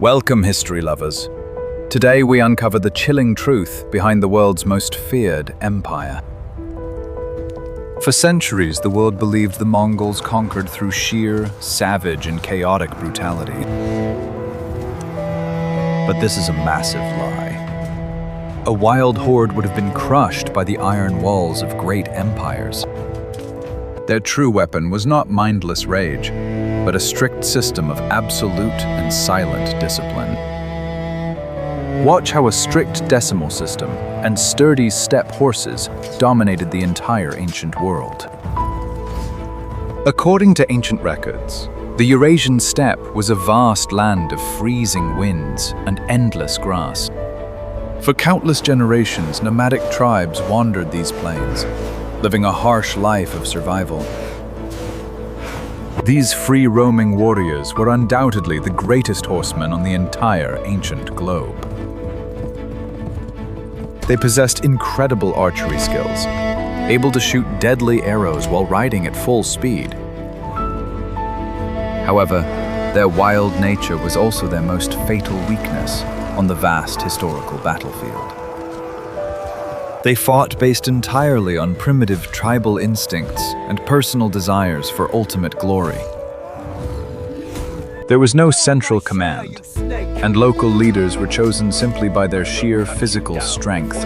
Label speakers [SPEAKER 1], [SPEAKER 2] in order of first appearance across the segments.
[SPEAKER 1] Welcome, history lovers. Today we uncover the chilling truth behind the world's most feared empire. For centuries, the world believed the Mongols conquered through sheer, savage, and chaotic brutality. But this is a massive lie. A wild horde would have been crushed by the iron walls of great empires. Their true weapon was not mindless rage, but a strict system of absolute and silent discipline. Watch how a strict decimal system and sturdy steppe horses dominated the entire ancient world. According to ancient records, the Eurasian steppe was a vast land of freezing winds and endless grass. For countless generations, nomadic tribes wandered these plains, living a harsh life of survival. These free-roaming warriors were undoubtedly the greatest horsemen on the entire ancient globe. They possessed incredible archery skills, able to shoot deadly arrows while riding at full speed. However, their wild nature was also their most fatal weakness on the vast historical battlefield. They fought based entirely on primitive tribal instincts and personal desires for ultimate glory. There was no central command, and local leaders were chosen simply by their sheer physical strength.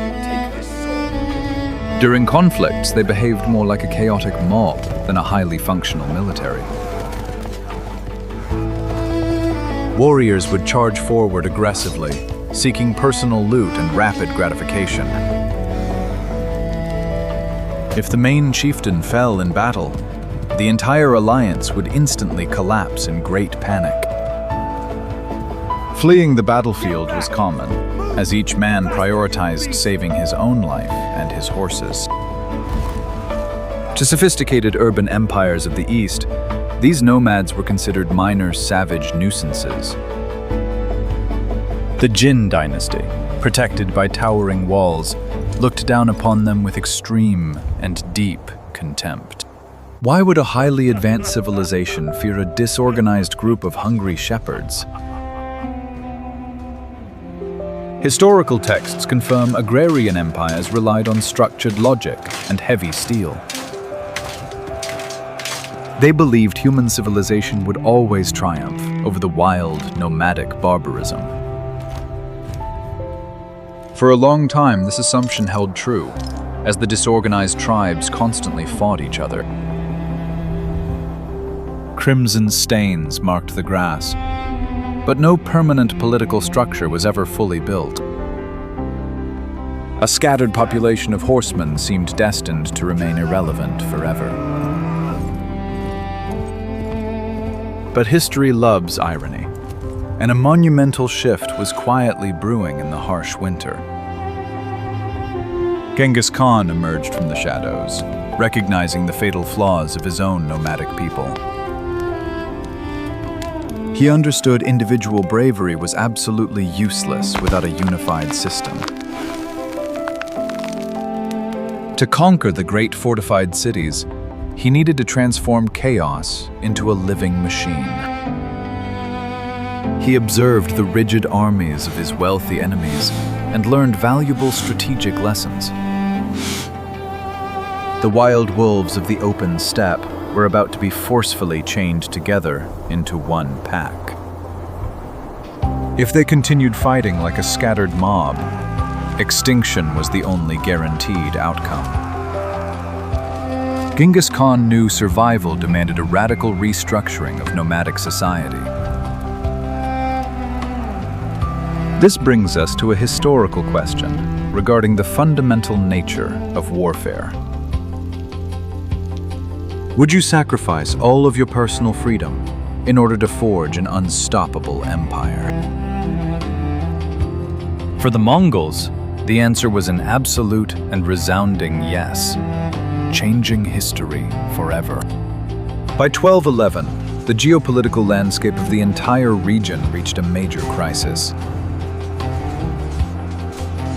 [SPEAKER 1] During conflicts, they behaved more like a chaotic mob than a highly functional military. Warriors would charge forward aggressively, seeking personal loot and rapid gratification. If the main chieftain fell in battle, the entire alliance would instantly collapse in great panic. Fleeing the battlefield was common, as each man prioritized saving his own life and his horses. To sophisticated urban empires of the East, these nomads were considered minor savage nuisances. The Jin Dynasty, protected by towering walls, looked down upon them with extreme and deep contempt. Why would a highly advanced civilization fear a disorganized group of hungry shepherds? Historical texts confirm agrarian empires relied on structured logic and heavy steel. They believed human civilization would always triumph over the wild, nomadic barbarism. For a long time, this assumption held true, as the disorganized tribes constantly fought each other. Crimson stains marked the grass, but no permanent political structure was ever fully built. A scattered population of horsemen seemed destined to remain irrelevant forever. But history loves irony, and a monumental shift was quietly brewing in the harsh winter. Genghis Khan emerged from the shadows, recognizing the fatal flaws of his own nomadic people. He understood individual bravery was absolutely useless without a unified system. To conquer the great fortified cities, he needed to transform chaos into a living machine. He observed the rigid armies of his wealthy enemies and learned valuable strategic lessons. The wild wolves of the open steppe were about to be forcefully chained together into one pack. If they continued fighting like a scattered mob, extinction was the only guaranteed outcome. Genghis Khan knew survival demanded a radical restructuring of nomadic society. This brings us to a historical question regarding the fundamental nature of warfare. Would you sacrifice all of your personal freedom in order to forge an unstoppable empire? For the Mongols, the answer was an absolute and resounding yes, changing history forever. By 1211, the geopolitical landscape of the entire region reached a major crisis.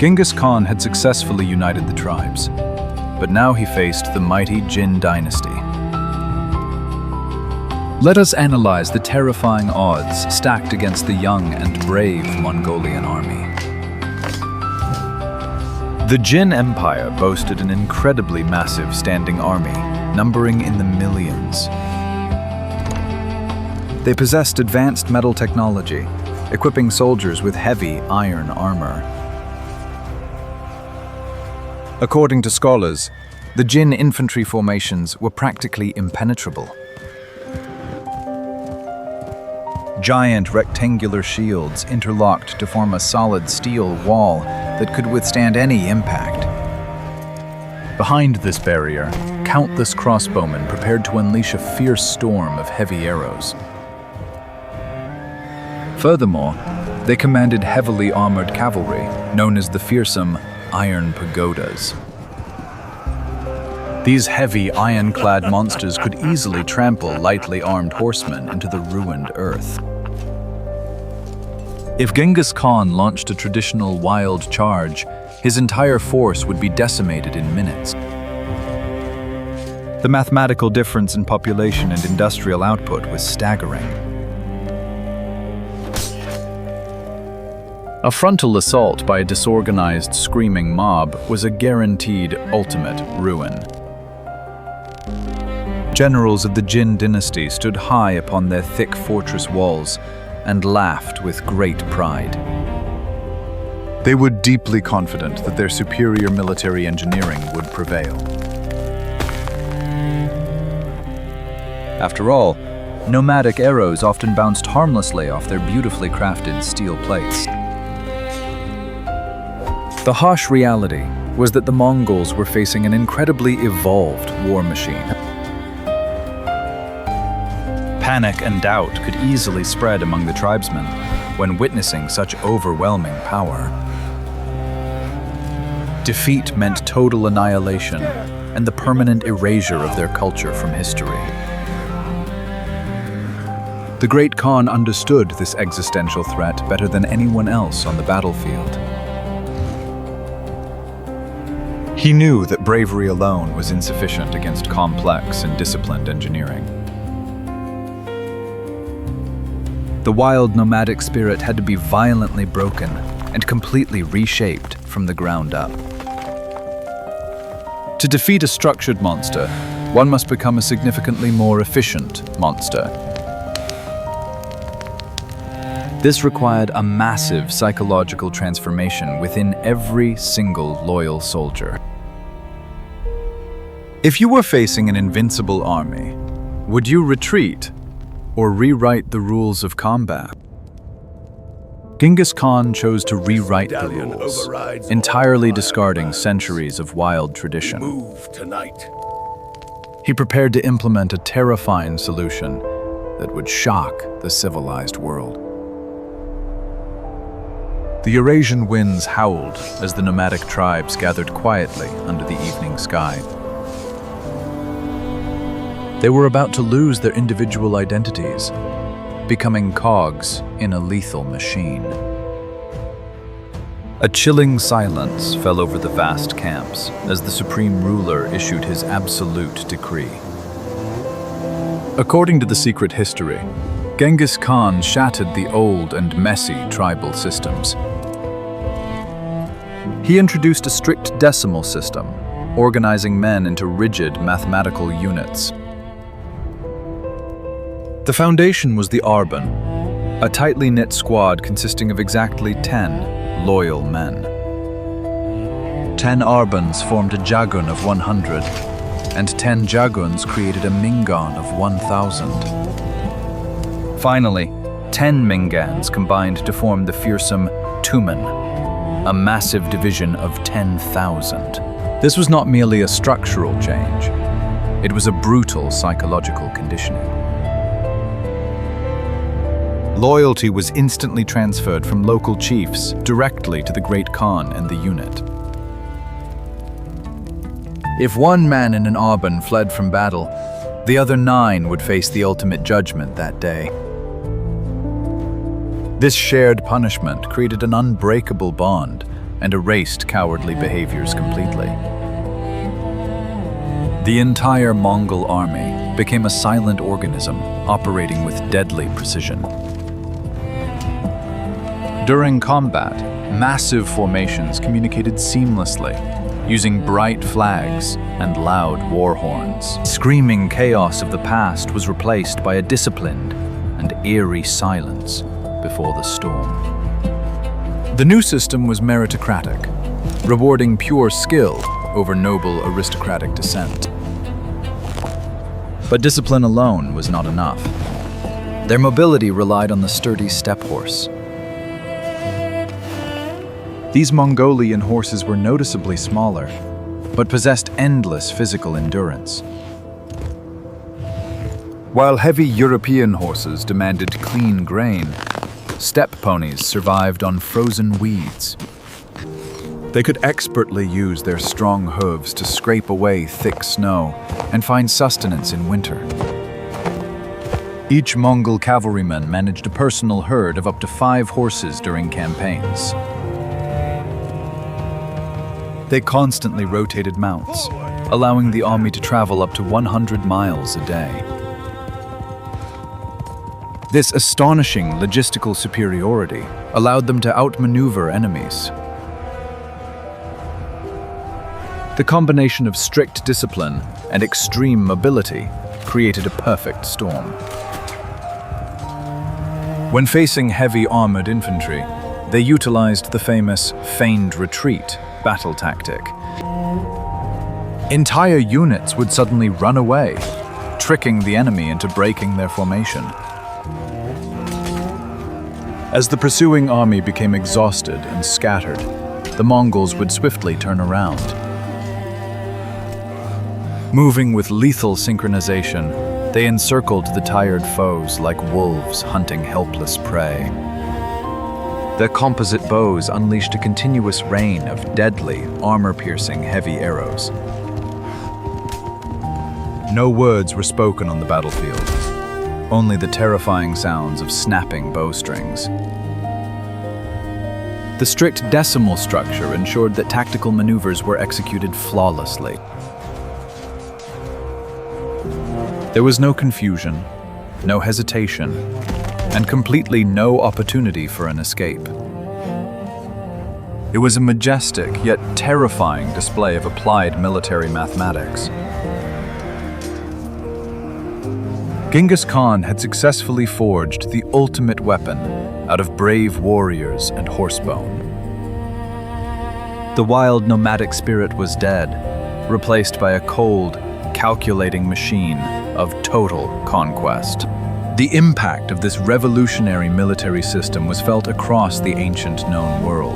[SPEAKER 1] Genghis Khan had successfully united the tribes, but now he faced the mighty Jin Dynasty. Let us analyze the terrifying odds stacked against the young and brave Mongolian army. The Jin Empire boasted an incredibly massive standing army, numbering in the millions. They possessed advanced metal technology, equipping soldiers with heavy iron armor. According to scholars, the Jin infantry formations were practically impenetrable. Giant rectangular shields interlocked to form a solid steel wall that could withstand any impact. Behind this barrier, countless crossbowmen prepared to unleash a fierce storm of heavy arrows. Furthermore, they commanded heavily armored cavalry, known as the fearsome Iron Pagodas. These heavy, iron-clad monsters could easily trample lightly armed horsemen into the ruined earth. If Genghis Khan launched a traditional wild charge, his entire force would be decimated in minutes. The mathematical difference in population and industrial output was staggering. A frontal assault by a disorganized, screaming mob was a guaranteed ultimate ruin. Generals of the Jin Dynasty stood high upon their thick fortress walls and laughed with great pride. They were deeply confident that their superior military engineering would prevail. After all, nomadic arrows often bounced harmlessly off their beautifully crafted steel plates. The harsh reality was that the Mongols were facing an incredibly evolved war machine. Panic and doubt could easily spread among the tribesmen when witnessing such overwhelming power. Defeat meant total annihilation and the permanent erasure of their culture from history. The Great Khan understood this existential threat better than anyone else on the battlefield. He knew that bravery alone was insufficient against complex and disciplined engineering. The wild nomadic spirit had to be violently broken and completely reshaped from the ground up. To defeat a structured monster, one must become a significantly more efficient monster. This required a massive psychological transformation within every single loyal soldier. If you were facing an invincible army, would you retreat or rewrite the rules of combat? Genghis Khan chose to rewrite the rules, entirely discarding centuries of wild tradition.
[SPEAKER 2] Move tonight.
[SPEAKER 1] He prepared to implement a terrifying solution that would shock the civilized world. The Eurasian winds howled as the nomadic tribes gathered quietly under the evening sky. They were about to lose their individual identities, becoming cogs in a lethal machine. A chilling silence fell over the vast camps as the supreme ruler issued his absolute decree. According to the secret history, Genghis Khan shattered the old and messy tribal systems. He introduced a strict decimal system, organizing men into rigid mathematical units. The foundation was the Arban, a tightly knit squad consisting of exactly 10 loyal men. 10 Arbans formed a Jagun of 100, and 10 Jaguns created a Mingghan of 1,000. Finally, 10 Minghans combined to form the fearsome Tumen, a massive division of 10,000. This was not merely a structural change, it was a brutal psychological conditioning. Loyalty was instantly transferred from local chiefs directly to the Great Khan and the unit. If one man in an Arban fled from battle, the other 9 would face the ultimate judgment that day. This shared punishment created an unbreakable bond and erased cowardly behaviors completely. The entire Mongol army, became a silent organism operating with deadly precision. During combat, massive formations communicated seamlessly, using bright flags and loud war horns. Screaming chaos of the past was replaced by a disciplined and eerie silence before the storm. The new system was meritocratic, rewarding pure skill over noble aristocratic descent. But discipline alone was not enough. Their mobility relied on the sturdy steppe horse. These Mongolian horses were noticeably smaller, but possessed endless physical endurance. While heavy European horses demanded clean grain, steppe ponies survived on frozen weeds. They could expertly use their strong hooves to scrape away thick snow and find sustenance in winter. Each Mongol cavalryman managed a personal herd of up to 5 horses during campaigns. They constantly rotated mounts, allowing the army to travel up to 100 miles a day. This astonishing logistical superiority allowed them to outmaneuver enemies. The combination of strict discipline and extreme mobility created a perfect storm. When facing heavy armored infantry, they utilized the famous feigned retreat battle tactic. Entire units would suddenly run away, tricking the enemy into breaking their formation. As the pursuing army became exhausted and scattered, the Mongols would swiftly turn around. Moving with lethal synchronization, they encircled the tired foes like wolves hunting helpless prey. Their composite bows unleashed a continuous rain of deadly, armor-piercing heavy arrows. No words were spoken on the battlefield, only the terrifying sounds of snapping bowstrings. The strict decimal structure ensured that tactical maneuvers were executed flawlessly. There was no confusion, no hesitation, and completely no opportunity for an escape. It was a majestic yet terrifying display of applied military mathematics. Genghis Khan had successfully forged the ultimate weapon out of brave warriors and horsebone. The wild nomadic spirit was dead, replaced by a cold, calculating machine of total conquest. The impact of this revolutionary military system was felt across the ancient known world.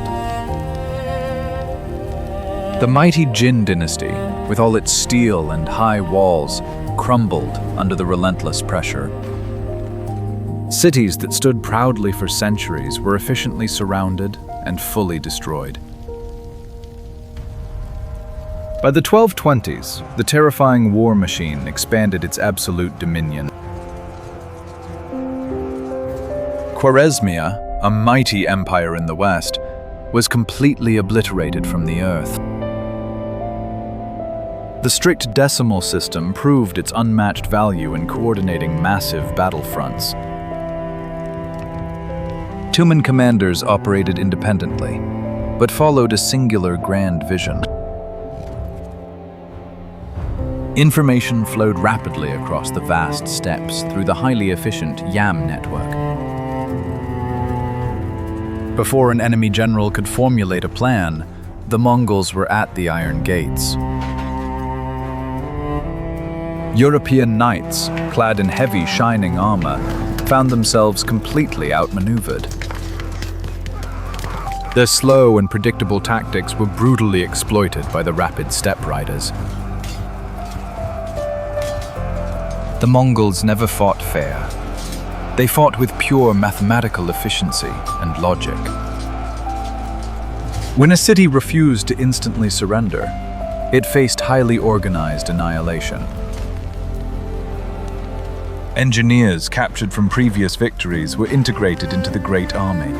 [SPEAKER 1] The mighty Jin Dynasty, with all its steel and high walls, crumbled under the relentless pressure. Cities that stood proudly for centuries were efficiently surrounded and fully destroyed. By the 1220s, the terrifying war machine expanded its absolute dominion. Khwarazmia, a mighty empire in the west, was completely obliterated from the earth. The strict decimal system proved its unmatched value in coordinating massive battlefronts. Tumen commanders operated independently, but followed a singular grand vision. Information flowed rapidly across the vast steppes through the highly efficient YAM network. Before an enemy general could formulate a plan, the Mongols were at the iron gates. European knights, clad in heavy, shining armor, found themselves completely outmaneuvered. Their slow and predictable tactics were brutally exploited by the rapid steppe riders. The Mongols never fought fair. They fought with pure mathematical efficiency and logic. When a city refused to instantly surrender, it faced highly organized annihilation. Engineers captured from previous victories were integrated into the Great Army.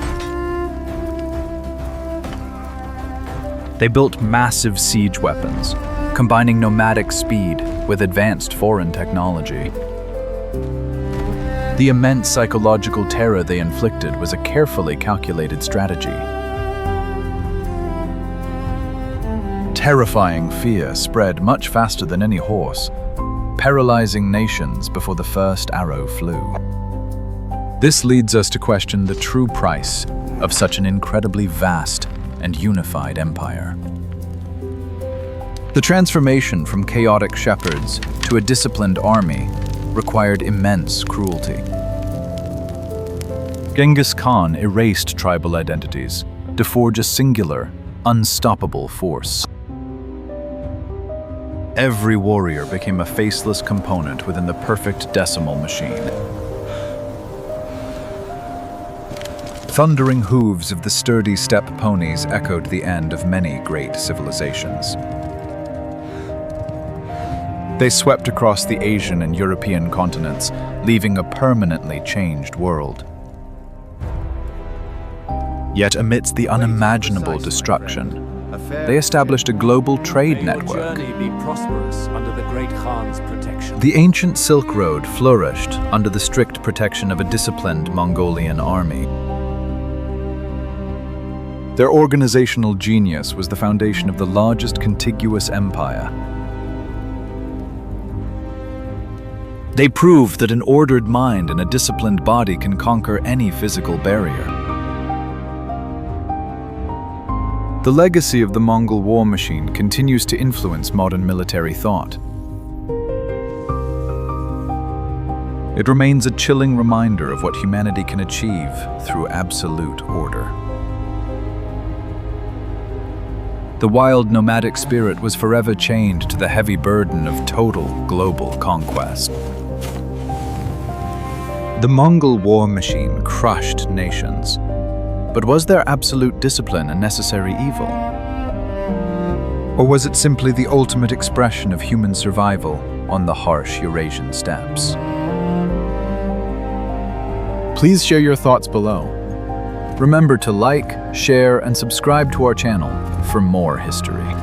[SPEAKER 1] They built massive siege weapons, combining nomadic speed with advanced foreign technology. The immense psychological terror they inflicted was a carefully calculated strategy. Terrifying fear spread much faster than any horse, paralyzing nations before the first arrow flew. This leads us to question the true price of such an incredibly vast and unified empire. The transformation from chaotic shepherds to a disciplined army required immense cruelty. Genghis Khan erased tribal identities to forge a singular, unstoppable force. Every warrior became a faceless component within the perfect decimal machine. Thundering hooves of the sturdy steppe ponies echoed the end of many great civilizations. They swept across the Asian and European continents, leaving a permanently changed world. Yet amidst the unimaginable destruction, they established a global trade network. The ancient Silk Road flourished under the strict protection of a disciplined Mongolian army. Their organizational genius was the foundation of the largest contiguous empire. They proved that an ordered mind and a disciplined body can conquer any physical barrier. The legacy of the Mongol war machine continues to influence modern military thought. It remains a chilling reminder of what humanity can achieve through absolute order. The wild nomadic spirit was forever chained to the heavy burden of total global conquest. The Mongol war machine crushed nations, but was their absolute discipline a necessary evil? Or was it simply the ultimate expression of human survival on the harsh Eurasian steppes? Please share your thoughts below. Remember to like, share, and subscribe to our channel for more history.